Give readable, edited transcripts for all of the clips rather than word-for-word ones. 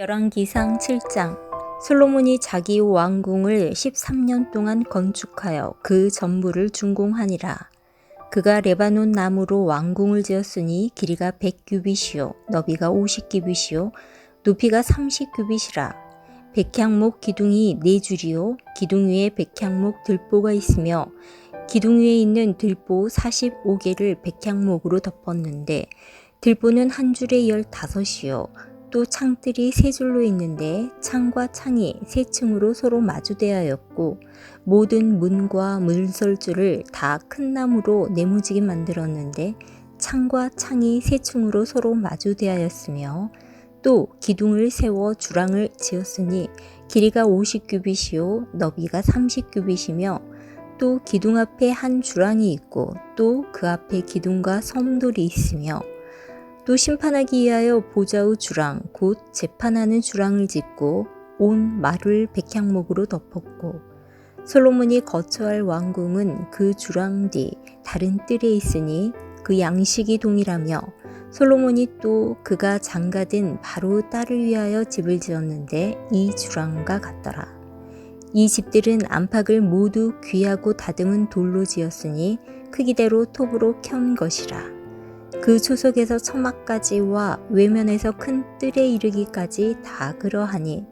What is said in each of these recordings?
열왕기상 7장. 솔로몬이 자기 왕궁을 13년 동안 건축하여 그 전부를 준공하니라. 그가 레바논 나무로 왕궁을 지었으니 길이가 100규빗이요 너비가 50규빗이요 높이가 30규빗이라. 백향목 기둥이 4줄이요 기둥 위에 백향목 들보가 있으며 기둥 위에 있는 들보 45개를 백향목으로 덮었는데 들보는 한 줄에 15이요 또 창들이 3줄로 있는데 창과 창이 3층으로 서로 마주대하였고 모든 문과 문설주를 다 큰 나무로 네모지게 만들었는데 창과 창이 3층으로 서로 마주대하였으며 또 기둥을 세워 주랑을 지었으니 길이가 50규빗이요 너비가 30규빗이며 또 기둥 앞에 한 주랑이 있고 또 그 앞에 기둥과 섬돌이 있으며 또 심판하기 위하여 보좌의 주랑 곧 재판하는 주랑을 짓고 온 마루를 백향목으로 덮었고 솔로몬이 거처할 왕궁은 그 주랑 뒤 다른 뜰에 있으니 그 양식이 동일하며 솔로몬이 또 그가 장가든 바로 딸을 위하여 집을 지었는데 이 주랑과 같더라. 이 집들은 안팎을 모두 귀하고 다듬은 돌로 지었으니 크기대로 톱으로 켠 것이라. 그 초석에서 처막까지와 외면에서 큰 뜰에 이르기까지 다 그러하니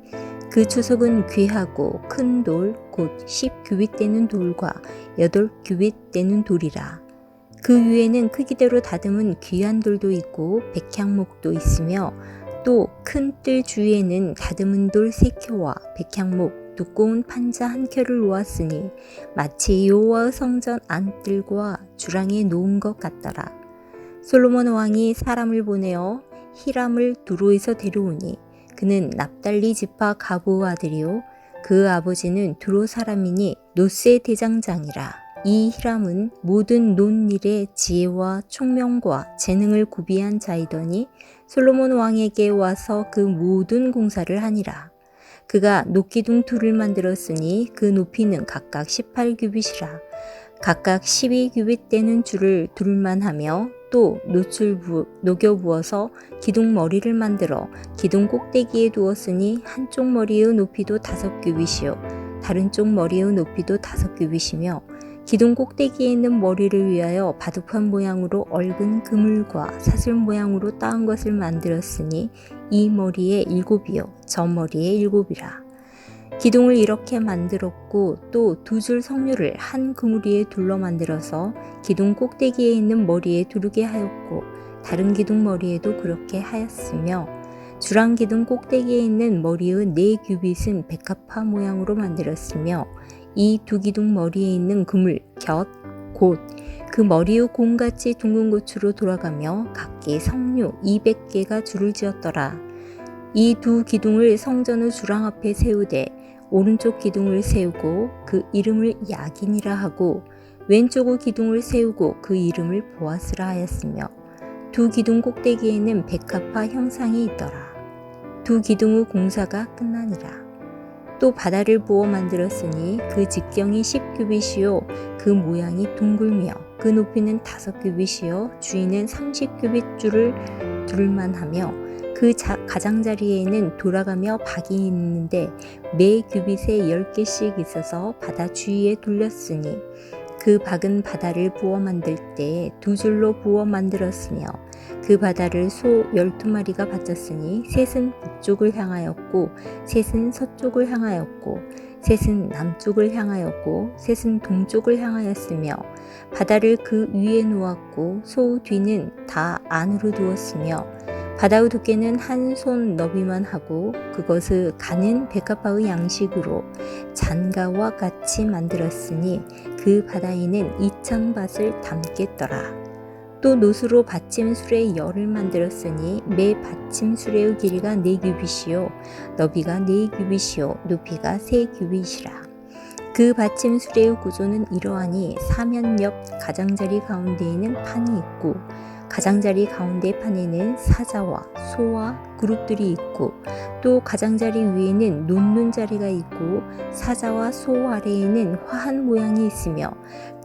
그 초석은 귀하고 큰 돌 곧 10규빗 되는 돌과 8규빗 되는 돌이라. 그 위에는 크기대로 다듬은 귀한 돌도 있고 백향목도 있으며 또 큰 뜰 주위에는 다듬은 돌 3켜와 백향목 두꺼운 판자 1켜를 놓았으니 마치 여호와의 성전 안뜰과 주랑에 놓은 것 같더라. 솔로몬 왕이 사람을 보내어 히람을 두로에서 데려오니 그는 납달리 지파 가보의 아들이요 그 아버지는 두로 사람이니 노스의 대장장이라. 이 히람은 모든 논일에 지혜와 총명과 재능을 구비한 자이더니 솔로몬 왕에게 와서 그 모든 공사를 하니라. 그가 녹기둥 둘을 만들었으니 그 높이는 각각 18규빗이라. 각각 12규빗 되는 줄을 둘만 하며 또 놋을 녹여 부어서 기둥 머리를 만들어 기둥 꼭대기에 두었으니 한쪽 머리의 높이도 5규빗이요 다른 쪽 머리의 높이도 5규빗이며 기둥 꼭대기에 있는 머리를 위하여 바둑판 모양으로 얽은 그물과 사슬 모양으로 따은 것을 만들었으니 이 머리에 7이요 저 머리에 7이라. 기둥을 이렇게 만들었고 또 2줄 석류를 한 그물 위에 둘러 만들어서 기둥 꼭대기에 있는 머리에 두르게 하였고 다른 기둥 머리에도 그렇게 하였으며 주랑 기둥 꼭대기에 있는 머리의 4규빗은 백합화 모양으로 만들었으며 이 2 기둥 머리에 있는 그물 곁 곧 그 머리의 공같이 둥근 고추로 돌아가며 각기 석류 200개가 줄을 지었더라. 이 2 기둥을 성전의 주랑 앞에 세우되 오른쪽 기둥을 세우고 그 이름을 야긴이라 하고 왼쪽의 기둥을 세우고 그 이름을 보아스라 하였으며 2 기둥 꼭대기에는 백합화 형상이 있더라. 2 기둥의 공사가 끝나니라. 또 바다를 부어 만들었으니 그 직경이 10규빗이요 그 모양이 둥글며 그 높이는 5규빗이요 주위는 30규빗 줄을 둘만 하며 그 가장자리에는 돌아가며 박이 있는데 매 규빗에 10개씩 있어서 바다 주위에 둘렸으니 그 박은 바다를 부어 만들 때에 2줄로 부어 만들었으며 그 바다를 소 12마리가 바쳤으니 셋은 북쪽을 향하였고 셋은 서쪽을 향하였고 셋은 남쪽을 향하였고 셋은 동쪽을 향하였으며 바다를 그 위에 놓았고 소 뒤는 다 안으로 두었으며 바다의 두께는 한 손 너비만 하고 그것을 가는 백합화의 양식으로 잔가와 같이 만들었으니 그 바다에는 2000밭을 담겠더라. 또 놋으로 받침수레 열을 만들었으니 매 받침수레의 길이가 4규빗이요 너비가 4규빗이요 높이가 3규빗이라. 그 받침수레의 구조는 이러하니 사면 옆 가장자리 가운데에는 판이 있고 가장자리 가운데 판에는 사자와 소와 그룹들이 있고 또 가장자리 위에는 놓는 자리가 있고 사자와 소 아래에는 화한 모양이 있으며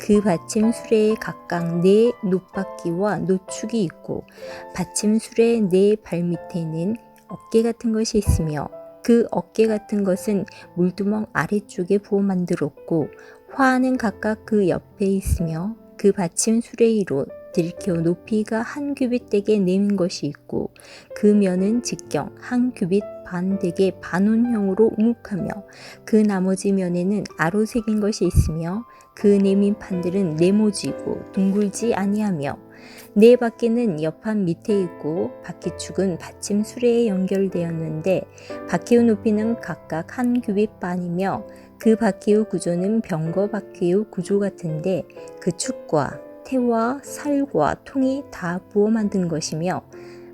그 받침 수레에 각각 4 놋바퀴와 놋축이 있고 받침 수레 4 발밑에는 어깨 같은 것이 있으며 그 어깨 같은 것은 물두멍 아래쪽에 부어 만들었고 화는 각각 그 옆에 있으며 그 받침 수레이로 들켜 높이가 한 규빗 되게 내민 것이 있고 그 면은 직경 한 규빗 반 되게 반원형으로 우묵하며 그 나머지 면에는 아로 새긴 것이 있으며 그 내민 판들은 네모지고 둥글지 아니하며 네 바퀴는 옆판 밑에 있고 바퀴축은 받침 수레에 연결되었는데 바퀴의 높이는 각각 한 규빗 반이며 그 바퀴의 구조는 병거 바퀴의 구조 같은데 그 축과 태와 살과 통이 다 부어 만든 것이며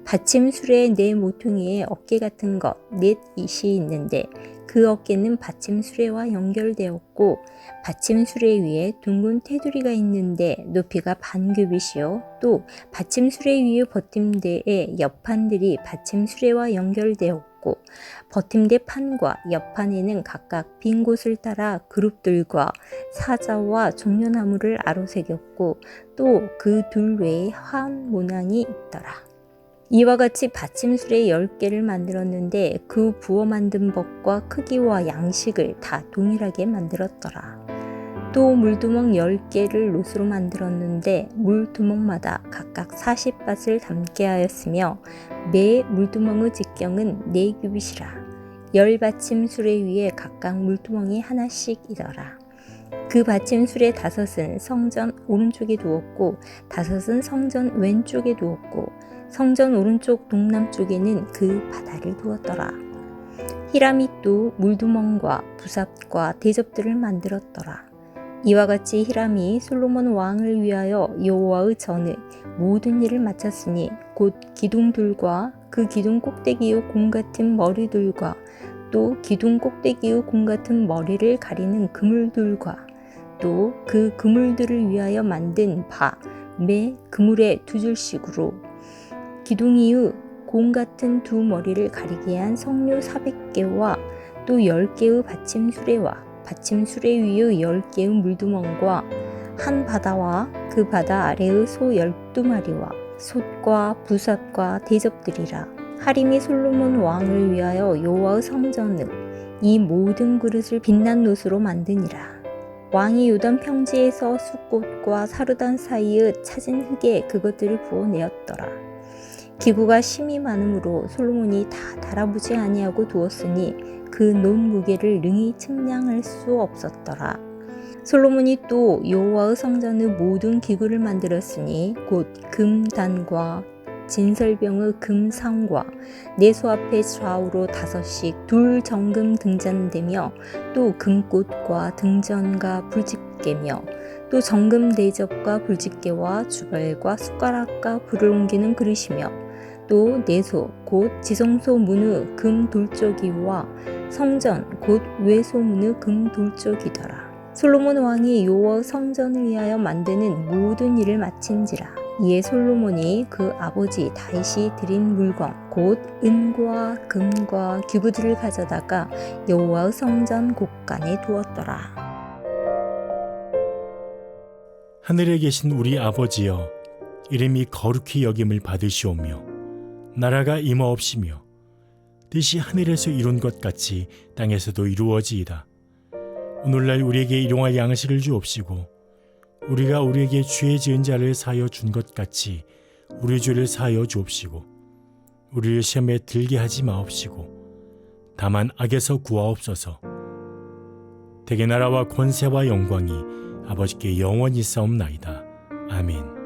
받침 수레의 네 모퉁이에 어깨 같은 것 넷이 있는데 그 어깨는 받침 수레와 연결되었고 받침 수레 위에 둥근 테두리가 있는데 높이가 반 규빗이요 또 받침 수레 위의 버팀대의 옆판들이 받침 수레와 연결되었고 버팀대 판과 옆판에는 각각 빈 곳을 따라 그룹들과 사자와 종려나무를 아로새겼고 또 그 둘 외에 화한 모낭이 있더라. 이와 같이 받침수레 10개를 만들었는데 그 부어 만든 법과 크기와 양식을 다 동일하게 만들었더라. 또 물두멍 10개를 롯으로 만들었는데 물두멍마다 각각 40밭을 담게 하였으며 매 물두멍의 직경은 4규빗이라. 10받침수레 위에 각각 물두멍이 하나씩이더라. 그 받침수레 5은 성전 오른쪽에 두었고 5은 성전 왼쪽에 두었고 성전 오른쪽 동남쪽에는 그 바다를 두었더라. 히람이 또 물두멍과 부삽과 대접들을 만들었더라. 이와 같이 히람이 솔로몬 왕을 위하여 여호와의 전의 모든 일을 마쳤으니 곧 기둥들과 그 기둥 꼭대기의 공 같은 머리들과 또 기둥 꼭대기의 공 같은 머리를 가리는 그물들과 또 그 그물들을 위하여 만든 매 그물에 2줄씩으로 기둥이의 공 같은 두 머리를 가리게 한 석류 400개와 또 10개의 받침 수레와 받침 수레 위의 10개의 물두멍과 한 바다와 그 바다 아래의 소 12마리와 솥과 부삽과 대접들이라. 하림이 솔로몬 왕을 위하여 여호와의 성전을 이 모든 그릇을 빛난 놋으로 만드니라. 왕이 요단 평지에서 숫꽃과 사르단 사이에 찾은 흙에 그것들을 부어내었더라. 기구가 심히 많으므로 솔로몬이 다 달아보지 아니하고 두었으니 그 놋 무게를 능히 측량할 수 없었더라. 솔로몬이 또 여호와의 성전의 모든 기구를 만들었으니 곧 금단과 진설병의 금상과 내소 앞에 좌우로 5씩 둘 정금 등잔대며 또 금꽃과 등전과 불집게며 또 정금 대접과 불집게와 주벌과 숟가락과 불을 옮기는 그릇이며 또 내소 곧 지성소 문의 금 돌조기와 성전 곧 외소 문의 금 돌조기더라. 솔로몬 왕이 여호와 성전을 위하여 만드는 모든 일을 마친지라. 이에 솔로몬이 그 아버지 다윗이 드린 물건 곧 은과 금과 기구들을 가져다가 여호와의 성전 곳간에 두었더라. 하늘에 계신 우리 아버지여, 이름이 거룩히 여김을 받으시오며 나라가 임하옵시며 뜻이 하늘에서 이룬 것 같이 땅에서도 이루어지이다. 오늘날 우리에게 일용할 양식을 주옵시고 우리가 우리에게 죄 지은 자를 사하여 준 것 같이 우리 죄를 사하여 주옵시고 우리를 시험에 들게 하지 마옵시고 다만 악에서 구하옵소서. 대개 나라와 권세와 영광이 아버지께 영원히 싸움나이다. 아멘.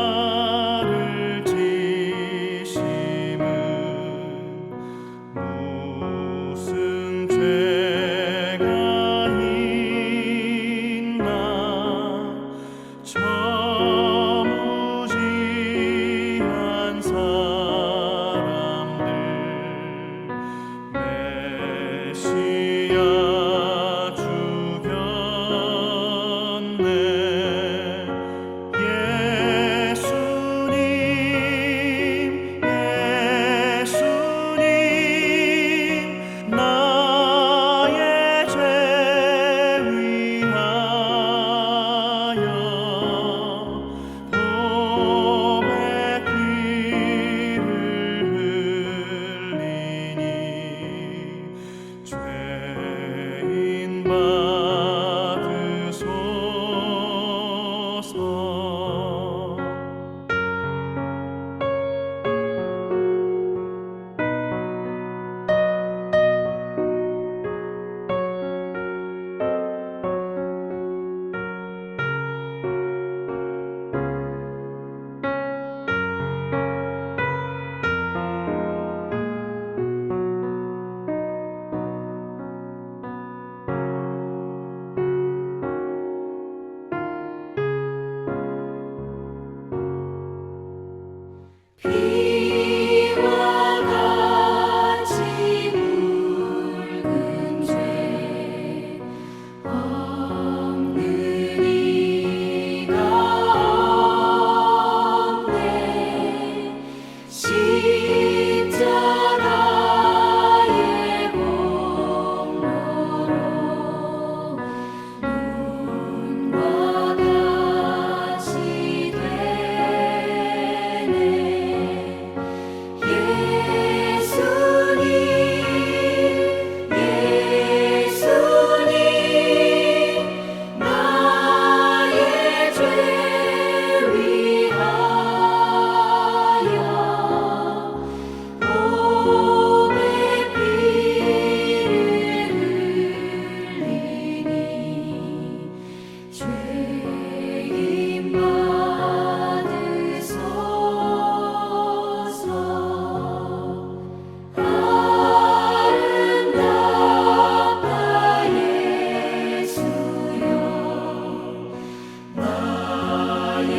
십자가를 지심은 무슨 죄가 있나 저 무지한 사람들 메시아 죽였네 예수님 나의 죄 위하여 보배 피를 흘리니 죄인 받으소서. 피와 같이 붉은 죄 없는 이가 없네 십자가의 공로로 눈과 같이 되네 예수님 나의 죄 위하여 보배 피를 흘리니 죄인 받으소서. 아름답다 예수여 나의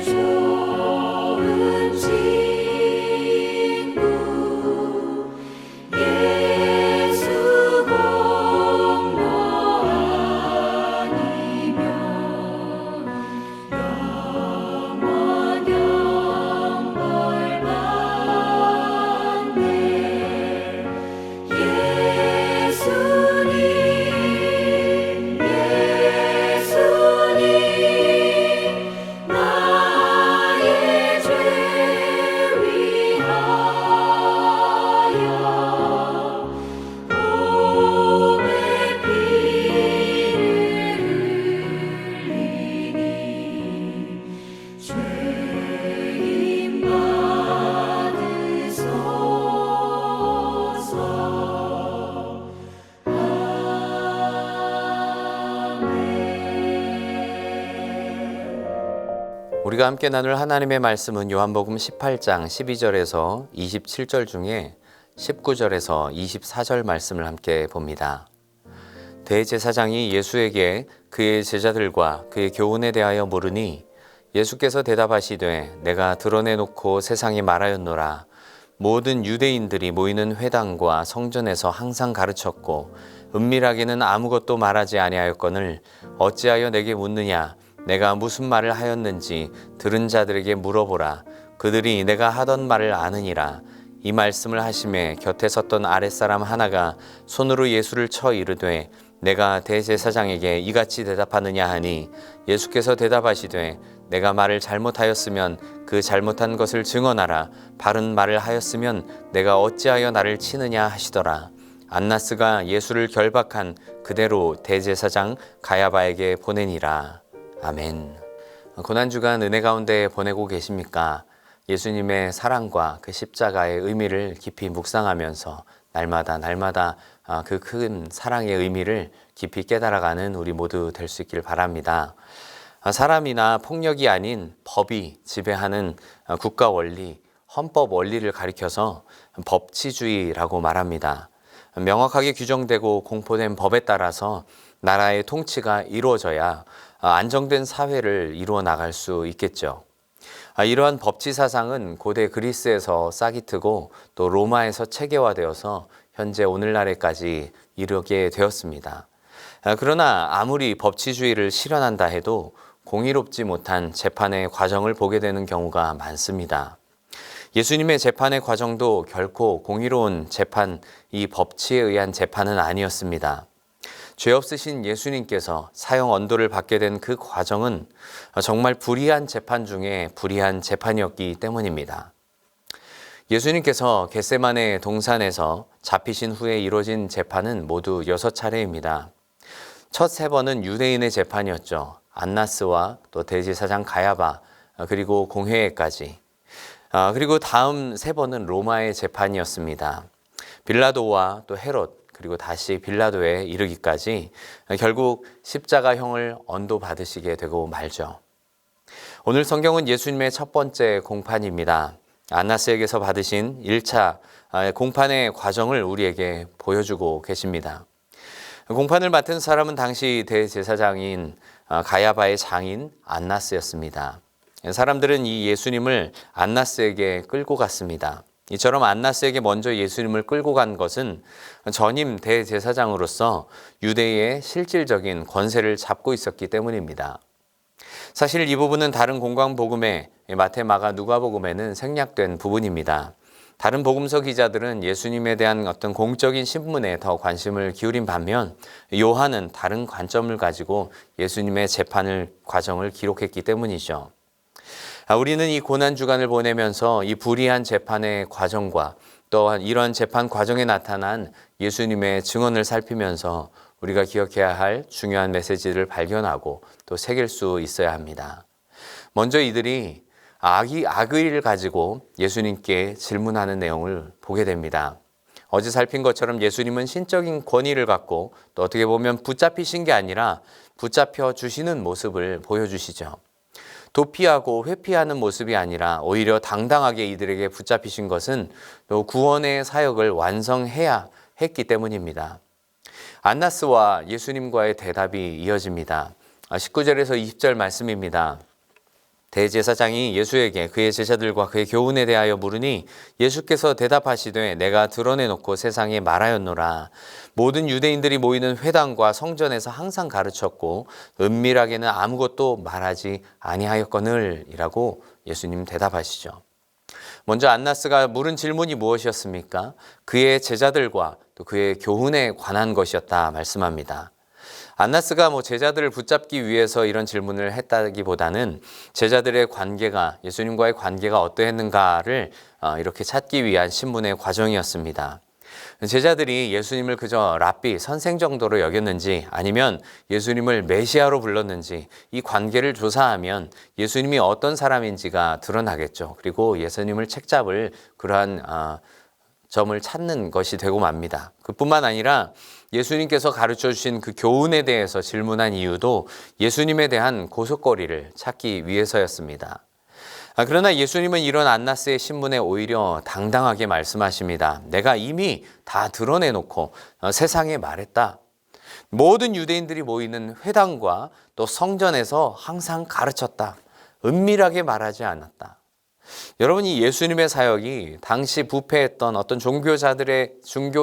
좋은 친구 예수 공로 아니면 영원 영벌 받네 예수님 나의 죄 위하여 보배 피를 흘리니 죄인 받으소서. 우리가 함께 나눌 하나님의 말씀은 요한복음 18장 12절에서 27절 중에 19절에서 24절 말씀을 함께 봅니다. 대제사장이 예수에게 그의 제자들과 그의 교훈에 대하여 물으니 예수께서 대답하시되 내가 드러내놓고 세상에 말하였노라. 모든 유대인들이 모이는 회당과 성전에서 항상 가르쳤고 은밀하게는 아무것도 말하지 아니하였거늘 어찌하여 내게 묻느냐. 내가 무슨 말을 하였는지 들은 자들에게 물어보라. 그들이 내가 하던 말을 아느니라. 이 말씀을 하심에 곁에 섰던 아랫사람 하나가 손으로 예수를 쳐 이르되 내가 대제사장에게 이같이 대답하느냐 하니 예수께서 대답하시되 내가 말을 잘못하였으면 그 잘못한 것을 증언하라. 바른 말을 하였으면 내가 어찌하여 나를 치느냐 하시더라. 안나스가 예수를 결박한 그대로 대제사장 가야바에게 보내니라. 아멘. 고난주간 은혜 가운데 보내고 계십니까? 예수님의 사랑과 그 십자가의 의미를 깊이 묵상하면서 날마다 그 큰 사랑의 의미를 깊이 깨달아가는 우리 모두 될 수 있기를 바랍니다. 사람이나 폭력이 아닌 법이 지배하는 국가 원리, 헌법 원리를 가리켜서 법치주의라고 말합니다. 명확하게 규정되고 공포된 법에 따라서 나라의 통치가 이루어져야 안정된 사회를 이루어 나갈 수 있겠죠. 이러한 법치 사상은 고대 그리스에서 싹이 트고 또 로마에서 체계화되어서 현재 오늘날에까지 이르게 되었습니다. 그러나 아무리 법치주의를 실현한다 해도 공의롭지 못한 재판의 과정을 보게 되는 경우가 많습니다. 예수님의 재판의 과정도 결코 공의로운 재판, 이 법치에 의한 재판은 아니었습니다. 죄 없으신 예수님께서 사형 언도를 받게 된 그 과정은 정말 불의한 재판 중에 불의한 재판이었기 때문입니다. 예수님께서 겟세마네 동산에서 잡히신 후에 이루어진 재판은 모두 6차례입니다. 첫 3번은 유대인의 재판이었죠. 안나스와 또 대제사장 가야바, 그리고 공회까지. 그리고 다음 3번은 로마의 재판이었습니다. 빌라도와 또 헤롯, 그리고 다시 빌라도에 이르기까지 결국 십자가형을 언도받으시게 되고 말죠. 오늘 성경은 예수님의 첫 번째 공판입니다. 안나스에게서 받으신 1차 공판의 과정을 우리에게 보여주고 계십니다. 공판을 맡은 사람은 당시 대제사장인 가야바의 장인 안나스였습니다. 사람들은 이 예수님을 안나스에게 끌고 갔습니다. 이처럼 안나스에게 먼저 예수님을 끌고 간 것은 전임 대제사장으로서 유대의 실질적인 권세를 잡고 있었기 때문입니다. 사실 이 부분은 다른 공관복음의 마태, 마가, 누가복음에는 생략된 부분입니다. 다른 복음서 기자들은 예수님에 대한 어떤 공적인 신문에 더 관심을 기울인 반면 요한은 다른 관점을 가지고 예수님의 재판을 과정을 기록했기 때문이죠. 우리는 이 고난주간을 보내면서 이 불의한 재판의 과정과 또한 이런 재판 과정에 나타난 예수님의 증언을 살피면서 우리가 기억해야 할 중요한 메시지를 발견하고 또 새길 수 있어야 합니다. 먼저 이들이 악의 일을 가지고 예수님께 질문하는 내용을 보게 됩니다. 어제 살핀 것처럼 예수님은 신적인 권위를 갖고 또 어떻게 보면 붙잡히신 게 아니라 붙잡혀 주시는 모습을 보여주시죠. 도피하고 회피하는 모습이 아니라 오히려 당당하게 이들에게 붙잡히신 것은 또 구원의 사역을 완성해야 했기 때문입니다. 안나스와 예수님과의 대답이 이어집니다. 19절에서 20절 말씀입니다. 대제사장이 예수에게 그의 제자들과 그의 교훈에 대하여 물으니 예수께서 대답하시되 내가 드러내놓고 세상에 말하였노라. 모든 유대인들이 모이는 회당과 성전에서 항상 가르쳤고 은밀하게는 아무것도 말하지 아니하였거늘 이라고 예수님 대답하시죠. 먼저 안나스가 물은 질문이 무엇이었습니까? 그의 제자들과 또 그의 교훈에 관한 것이었다 말씀합니다. 안나스가 제자들을 붙잡기 위해서 이런 질문을 했다기보다는 제자들의 관계가 예수님과의 관계가 어떠했는가를 이렇게 찾기 위한 신문의 과정이었습니다. 제자들이 예수님을 그저 랍비, 선생 정도로 여겼는지 아니면 예수님을 메시아로 불렀는지 이 관계를 조사하면 예수님이 어떤 사람인지가 드러나겠죠. 그리고 예수님을 책잡을 그러한 점을 찾는 것이 되고 맙니다. 그뿐만 아니라 예수님께서 가르쳐 주신 그 교훈에 대해서 질문한 이유도 예수님에 대한 고속거리를 찾기 위해서였습니다. 그러나 예수님은 이런 안나스의 신문에 오히려 당당하게 말씀하십니다. 내가 이미 다 드러내놓고 세상에 말했다. 모든 유대인들이 모이는 회당과 또 성전에서 항상 가르쳤다. 은밀하게 말하지 않았다. 여러분, 이 예수님의 사역이 당시 부패했던 어떤 종교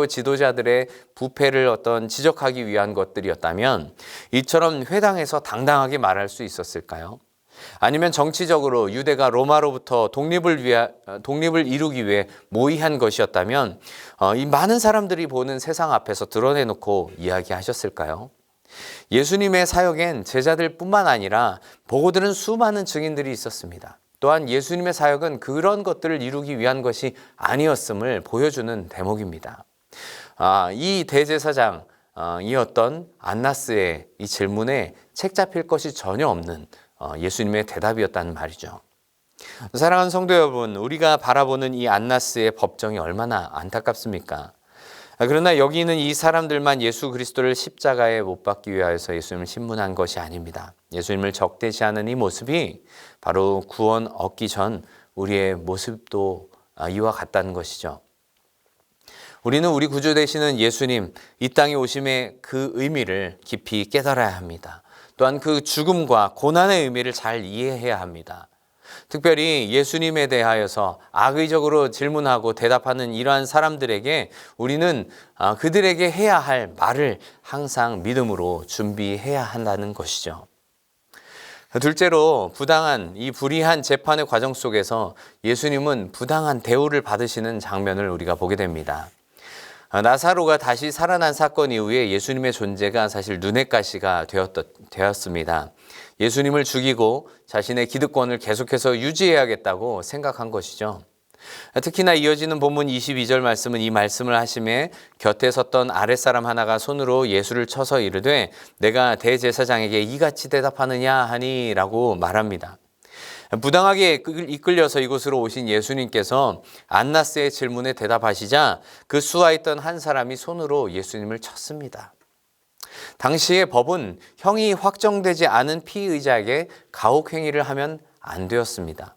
지도자들의 부패를 지적하기 위한 것들이었다면 이처럼 회당에서 당당하게 말할 수 있었을까요? 아니면 정치적으로 유대가 로마로부터 독립을 이루기 위해 모의한 것이었다면 이 많은 사람들이 보는 세상 앞에서 드러내놓고 이야기하셨을까요? 예수님의 사역엔 제자들뿐만 아니라 보고 들은 수많은 증인들이 있었습니다. 또한 예수님의 사역은 그런 것들을 이루기 위한 것이 아니었음을 보여주는 대목입니다. 이 대제사장이었던 안나스의 이 질문에 책 잡힐 것이 전혀 없는 예수님의 대답이었다는 말이죠. 사랑하는 성도 여러분, 우리가 바라보는 이 안나스의 법정이 얼마나 안타깝습니까? 그러나 여기 있는 이 사람들만 예수 그리스도를 십자가에 못 박기 위하여서 예수님을 신문한 것이 아닙니다. 예수님을 적대시하는 이 모습이 바로 구원 얻기 전 우리의 모습도 이와 같다는 것이죠. 우리는 우리 구주 되시는 예수님, 이 땅에 오심의 그 의미를 깊이 깨달아야 합니다. 또한 그 죽음과 고난의 의미를 잘 이해해야 합니다. 특별히 예수님에 대하여서 악의적으로 질문하고 대답하는 이러한 사람들에게 우리는 그들에게 해야 할 말을 항상 믿음으로 준비해야 한다는 것이죠. 둘째로 부당한 이 불의한 재판의 과정 속에서 예수님은 부당한 대우를 받으시는 장면을 우리가 보게 됩니다. 나사로가 다시 살아난 사건 이후에 예수님의 존재가 사실 눈엣 가시가 되었습니다. 예수님을 죽이고 자신의 기득권을 계속해서 유지해야겠다고 생각한 것이죠. 특히나 이어지는 본문 22절 말씀은 이 말씀을 하심에 곁에 섰던 아랫사람 하나가 손으로 예수를 쳐서 이르되 내가 대제사장에게 이같이 대답하느냐 하니 라고 말합니다. 부당하게 이끌려서 이곳으로 오신 예수님께서 안나스의 질문에 대답하시자 그 수하있던 한 사람이 손으로 예수님을 쳤습니다. 당시의 법은 형이 확정되지 않은 피의자에게 가혹행위를 하면 안 되었습니다.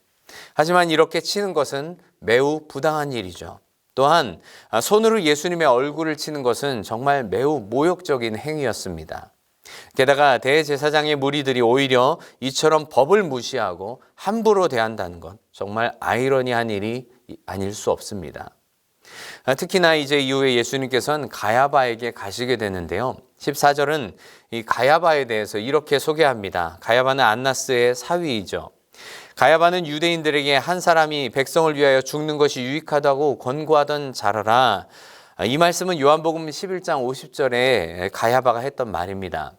하지만 이렇게 치는 것은 매우 부당한 일이죠. 또한 손으로 예수님의 얼굴을 치는 것은 정말 매우 모욕적인 행위였습니다. 게다가 대제사장의 무리들이 오히려 이처럼 법을 무시하고 함부로 대한다는 것, 정말 아이러니한 일이 아닐 수 없습니다. 특히나 이제 이후에 예수님께서는 가야바에게 가시게 되는데요. 14절은 이 가야바에 대해서 이렇게 소개합니다. 가야바는 안나스의 사위이죠. 가야바는 유대인들에게 한 사람이 백성을 위하여 죽는 것이 유익하다고 권고하던 자라라. 이 말씀은 요한복음 11장 50절에 가야바가 했던 말입니다.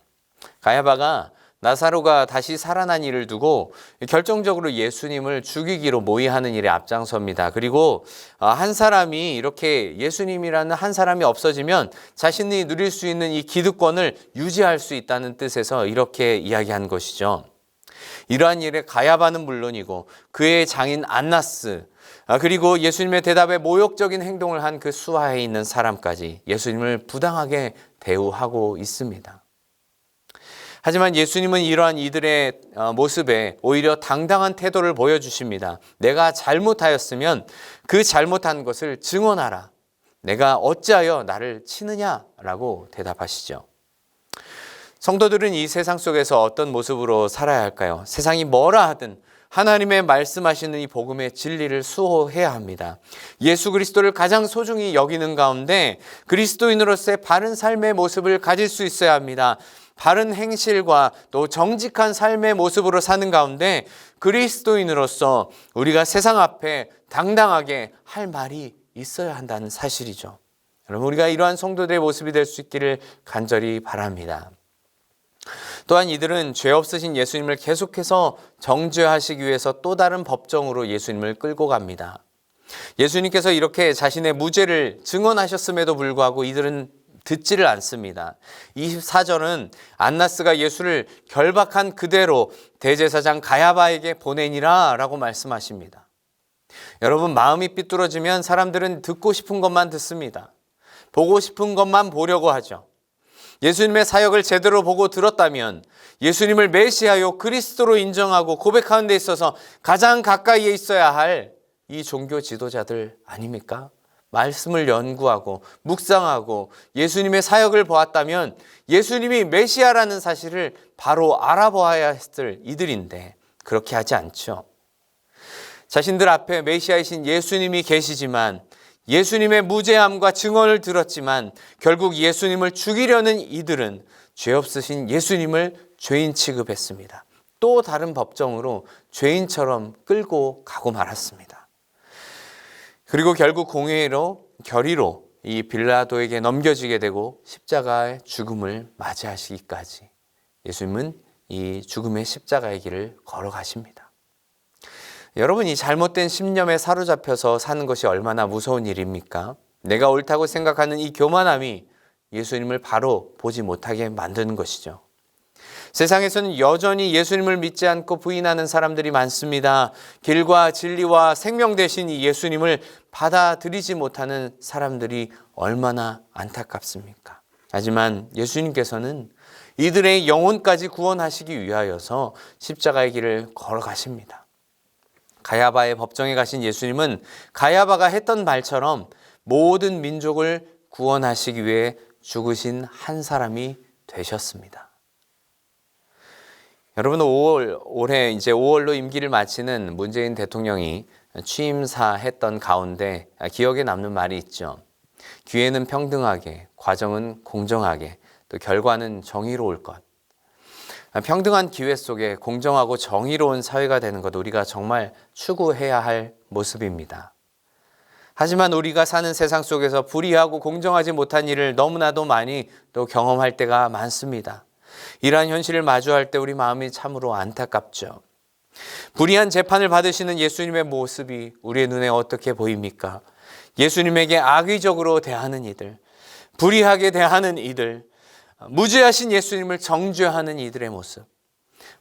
가야바가 나사로가 다시 살아난 일을 두고 결정적으로 예수님을 죽이기로 모의하는 일에 앞장섭니다. 그리고 한 사람이 이렇게 예수님이라는 한 사람이 없어지면 자신이 누릴 수 있는 이 기득권을 유지할 수 있다는 뜻에서 이렇게 이야기한 것이죠. 이러한 일에 가야바는 물론이고 그의 장인 안나스, 그리고 예수님의 대답에 모욕적인 행동을 한 그 수하에 있는 사람까지 예수님을 부당하게 대우하고 있습니다. 하지만 예수님은 이러한 이들의 모습에 오히려 당당한 태도를 보여주십니다. 내가 잘못하였으면 그 잘못한 것을 증언하라. 내가 어찌하여 나를 치느냐라고 대답하시죠. 성도들은 이 세상 속에서 어떤 모습으로 살아야 할까요? 세상이 뭐라 하든 하나님의 말씀하시는 이 복음의 진리를 수호해야 합니다. 예수 그리스도를 가장 소중히 여기는 가운데 그리스도인으로서의 바른 삶의 모습을 가질 수 있어야 합니다. 바른 행실과 또 정직한 삶의 모습으로 사는 가운데 그리스도인으로서 우리가 세상 앞에 당당하게 할 말이 있어야 한다는 사실이죠. 여러분, 우리가 이러한 성도들의 모습이 될 수 있기를 간절히 바랍니다. 또한 이들은 죄 없으신 예수님을 계속해서 정죄하시기 위해서 또 다른 법정으로 예수님을 끌고 갑니다. 예수님께서 이렇게 자신의 무죄를 증언하셨음에도 불구하고 이들은 듣지를 않습니다. 24절은 안나스가 예수를 결박한 그대로 대제사장 가야바에게 보내니라 라고 말씀하십니다. 여러분, 마음이 삐뚤어지면 사람들은 듣고 싶은 것만 듣습니다. 보고 싶은 것만 보려고 하죠. 예수님의 사역을 제대로 보고 들었다면 예수님을 메시아요 그리스도로 인정하고 고백하는 데 있어서 가장 가까이에 있어야 할 이 종교 지도자들 아닙니까? 말씀을 연구하고 묵상하고 예수님의 사역을 보았다면 예수님이 메시아라는 사실을 바로 알아보아야 했을 이들인데 그렇게 하지 않죠. 자신들 앞에 메시아이신 예수님이 계시지만 예수님의 무죄함과 증언을 들었지만 결국 예수님을 죽이려는 이들은 죄 없으신 예수님을 죄인 취급했습니다. 또 다른 법정으로 죄인처럼 끌고 가고 말았습니다. 그리고 결국 공회로 결의로 이 빌라도에게 넘겨지게 되고 십자가의 죽음을 맞이하시기까지 예수님은 이 죽음의 십자가의 길을 걸어가십니다. 여러분, 이 잘못된 신념에 사로잡혀서 사는 것이 얼마나 무서운 일입니까? 내가 옳다고 생각하는 이 교만함이 예수님을 바로 보지 못하게 만드는 것이죠. 세상에서는 여전히 예수님을 믿지 않고 부인하는 사람들이 많습니다. 길과 진리와 생명 되신 이 예수님을 받아들이지 못하는 사람들이 얼마나 안타깝습니까? 하지만 예수님께서는 이들의 영혼까지 구원하시기 위하여서 십자가의 길을 걸어가십니다. 가야바의 법정에 가신 예수님은 가야바가 했던 말처럼 모든 민족을 구원하시기 위해 죽으신 한 사람이 되셨습니다. 여러분, 올해 이제 5월로 임기를 마치는 문재인 대통령이 취임사했던 가운데 기억에 남는 말이 있죠. 기회는 평등하게, 과정은 공정하게, 또 결과는 정의로울 것. 평등한 기회 속에 공정하고 정의로운 사회가 되는 것, 우리가 정말 추구해야 할 모습입니다. 하지만 우리가 사는 세상 속에서 불의하고 공정하지 못한 일을 너무나도 많이 또 경험할 때가 많습니다. 이러한 현실을 마주할 때 우리 마음이 참으로 안타깝죠. 불의한 재판을 받으시는 예수님의 모습이 우리의 눈에 어떻게 보입니까? 예수님에게 악의적으로 대하는 이들, 불의하게 대하는 이들, 무죄하신 예수님을 정죄하는 이들의 모습,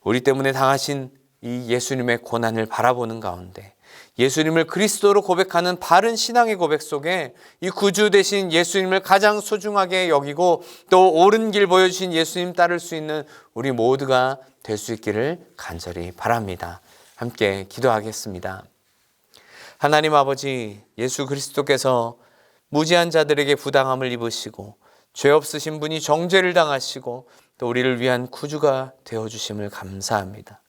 우리 때문에 당하신 이 예수님의 고난을 바라보는 가운데 예수님을 그리스도로 고백하는 바른 신앙의 고백 속에 이 구주 되신 예수님을 가장 소중하게 여기고 또 옳은 길 보여주신 예수님 따를 수 있는 우리 모두가 될 수 있기를 간절히 바랍니다. 함께 기도하겠습니다. 하나님 아버지, 예수 그리스도께서 무지한 자들에게 부당함을 입으시고 죄 없으신 분이 정죄를 당하시고 또 우리를 위한 구주가 되어주심을 감사합니다.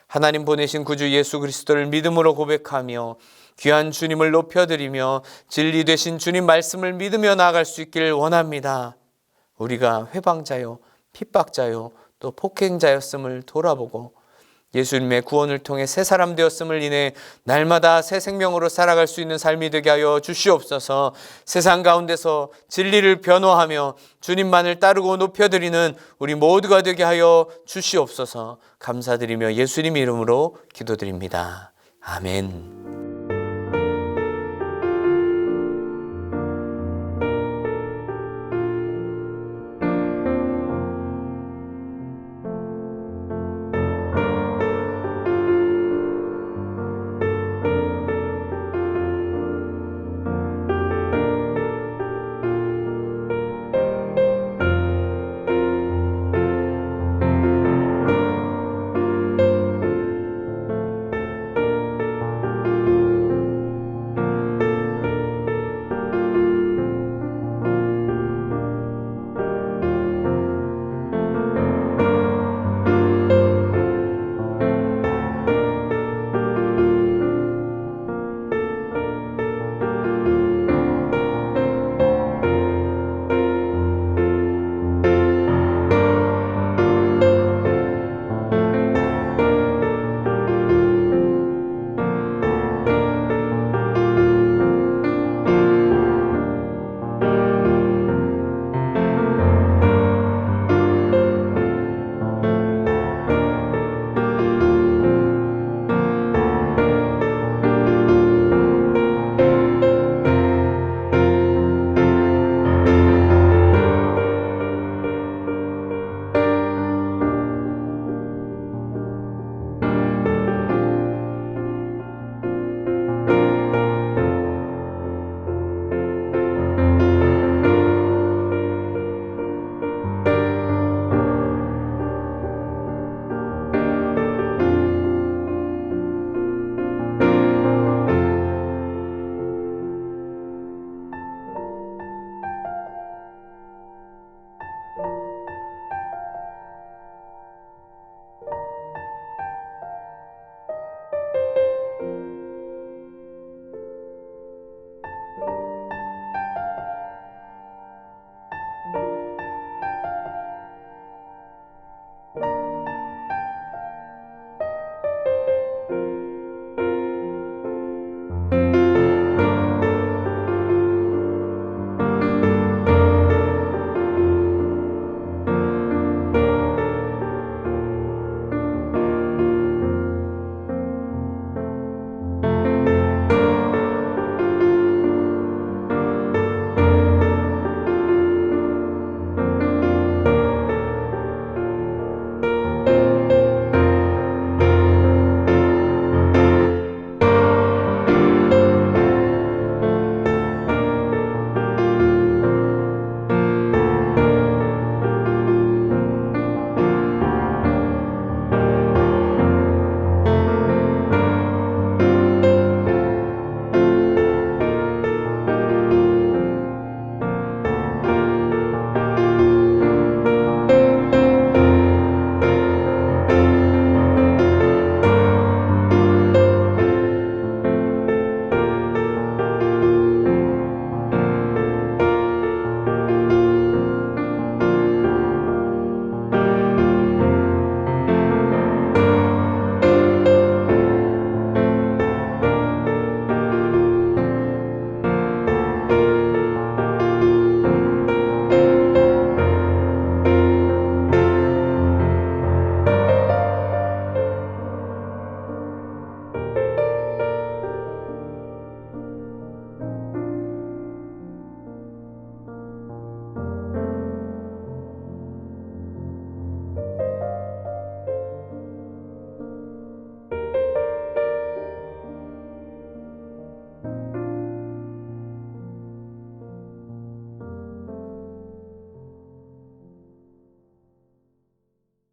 하나님 보내신 구주 예수 그리스도를 믿음으로 고백하며 귀한 주님을 높여드리며 진리 되신 주님 말씀을 믿으며 나아갈 수 있기를 원합니다. 우리가 회방자요, 핍박자요, 또 폭행자였음을 돌아보고 예수님의 구원을 통해 새 사람 되었음을 인해 날마다 새 생명으로 살아갈 수 있는 삶이 되게 하여 주시옵소서. 세상 가운데서 진리를 변호하며 주님만을 따르고 높여드리는 우리 모두가 되게 하여 주시옵소서. 감사드리며 예수님 이름으로 기도드립니다. 아멘.